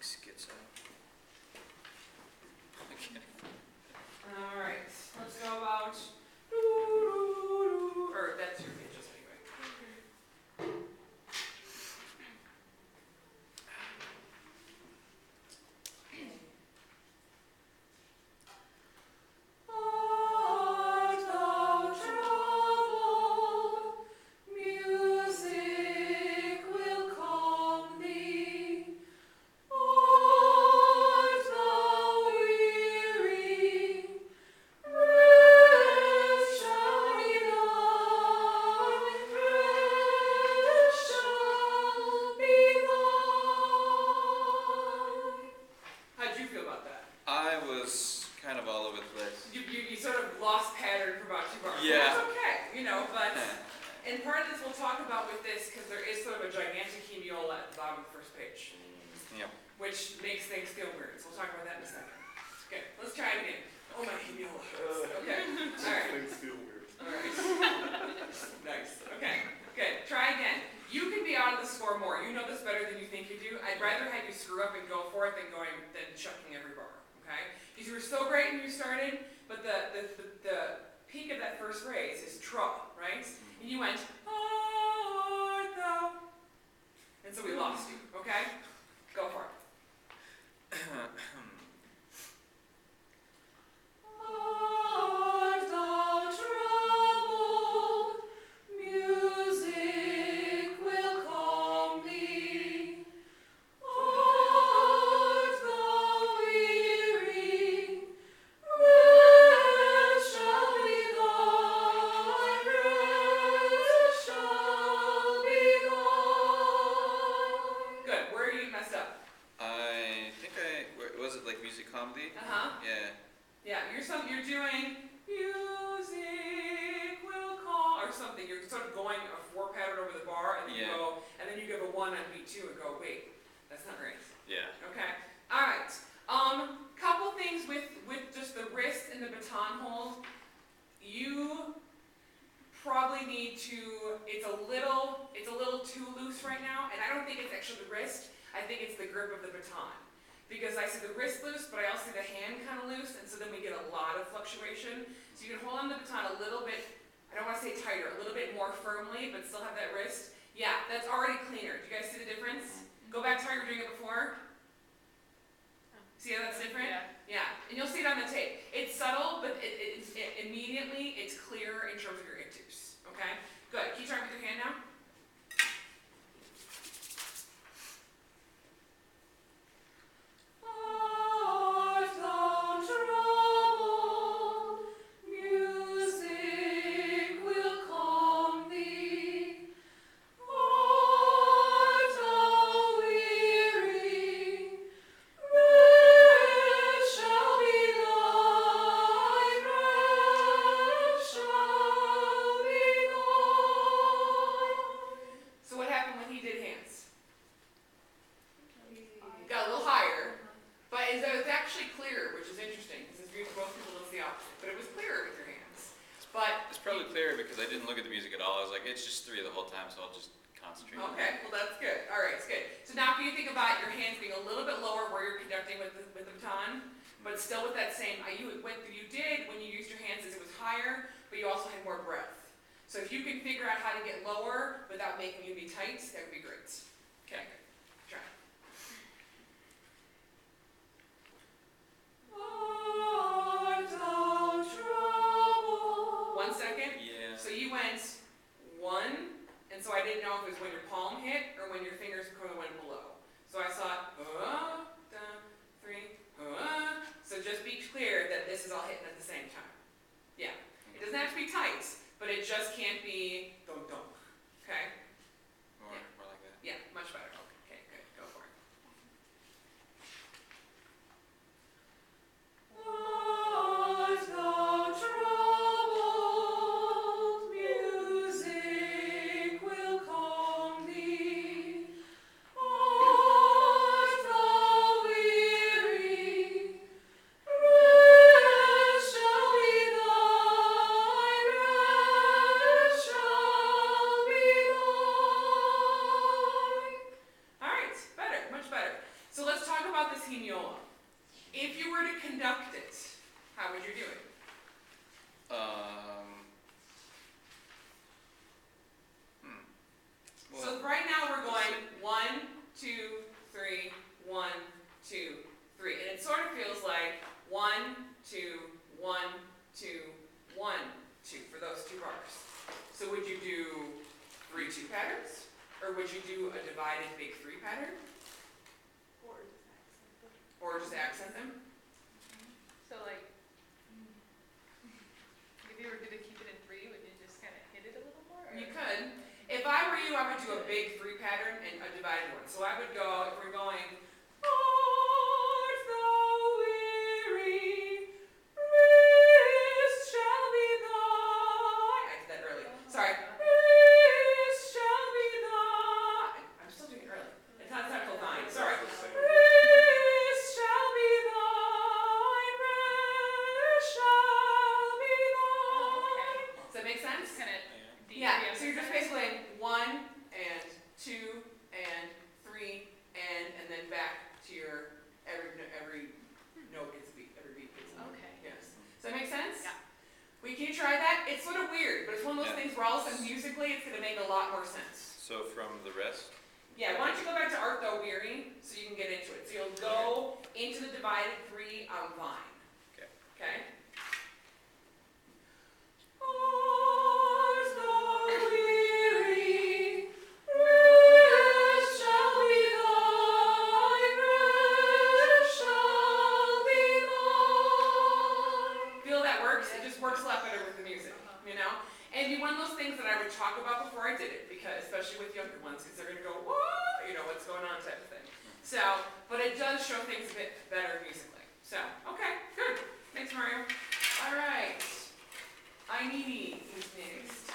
Schizo. Okay. All right, let's go about, or that's your pages anyway. Art thou troubled? Music will calm thee. Art thou weary? Rest shall be thine. Rest shall be thine. How'd you feel about that? I was kind of all over the place. You sort of lost pattern for about 2 bars. Yeah. That's okay, but, and part of this we'll talk about with this, because there is sort of a gigantic hemiola at the bottom of the first page, Yep. which makes things feel weird, so we'll talk about that in a second. Okay, let's try it again. Oh, my hemiola hurts. Okay, alright. Things feel weird. Alright. Nice. Okay, good. Try again. You can be out of the score more. You know this better than you think you do. I'd rather have you screw up and go for it than chucking every bar. Okay? Because you were so great when you started, but the peak of that first phrase is trouble, right? And you went, art thou. And so we lost you. Okay? Go for it. Art thou troubled? Music will calm thee. Art thou weary? Rest shall be thine. Rest shall be thine. Good. Where you messed up? I think was it like music comedy? Yeah. Yeah, you're doing music will call or something. You're sort of going a 4 pattern over the bar, and then you Yeah. go, and then you give a 1 on beat 2 and go, wait, that's not right. Yeah. Okay. All right. Couple things with just the wrist and the baton hold. You probably need to. It's a little too loose right now, and I don't think it's actually the wrist. I think it's the grip of the baton. Because I see the wrist loose, but I also see the hand kind of loose, and so then we get a lot of fluctuation. So you can hold on the baton a little bit, I don't want to say tighter, a little bit more firmly, but still have that wrist. Yeah, that's already cleaner. Do you guys see the difference? Go back to how you were doing it before. See how that's different? Yeah, and you'll see it on the tape. It's subtle, but immediately it's clearer in terms of your ictus. Okay? Good. Keep trying with your hand now. Art thou troubled? Music will calm thee. Art thou weary? Rest shall be thine. Rest shall be thine. So what happened when he did hands? Got a little higher. But it's actually clearer, which is interesting, because most people don't see the opposite. But it was clearer with your hands. But It's probably clearer because I didn't look at the music at all. I was like, it's just 3 the whole time, so I'll just concentrate. okay, well that's good. All right, it's good. So now if you think about your hands being a little bit lower where you're conducting with the baton, but still with that same, what you did when you used your hands is it was higher, but you also had more breath. So if you can figure out how to get lower without making you be tight, that would be great. Okay, good. Try. Art thou troubled? 1 second. Yeah. So you went 1, and so I didn't know if it was when your palm hit or when your fingers went below. So I saw 3. So just be clear that this is all hitting at the same time. Yeah. It doesn't have to be tight, but it just can't be dunk. Okay? More like that. Yeah, much better. Okay. about the Signola. If you were to conduct it, how would you do it? So right now we're going 1, 2, 3, 1, 2, 3. And it sort of feels like 1, 2, 1, 2, 1, 2 for those two bars. So would you do 3-2 patterns? Or would you do a divided big 3 pattern? Or just accent them? So like, if you were gonna keep it in 3, would you just kind of hit it a little more? Or? You could. If I were you, I would do a big 3 pattern and a divided one. So I would go, if we're going, art thou weary, rest shall be thy. I did that early. Sorry. Rest shall be thy. I'm still doing it early. It's not till 9. Sorry. Rest shall be thine, rest shall be thine. Does that make sense? Kind of. Yeah, so you're just basically 1 and 2 and 3 and then back to your every note gets a beat, every beat gets a note. Okay. Yes. Does that make sense? Yeah. Can you try that? It's sort of weird, but it's one of those Yeah. things where all of a sudden musically it's going to make a lot more sense. So from the rest? Yeah, why don't you go back to Art Thou Weary so you can get into it. So you'll go into the divided 3 on Vine. Okay. Okay? Art thou weary, rest shall be thine, rest shall be thine. Feel that works? It just works a lot better with the music, you know? And it'd be one of those things that I would talk about before I did it, because especially with younger ones, because they're going to go, whoa, you know, what's going on type of thing. So, but it does show things a bit better musically. So, okay, good. Thanks, Mario. All right. I need is next.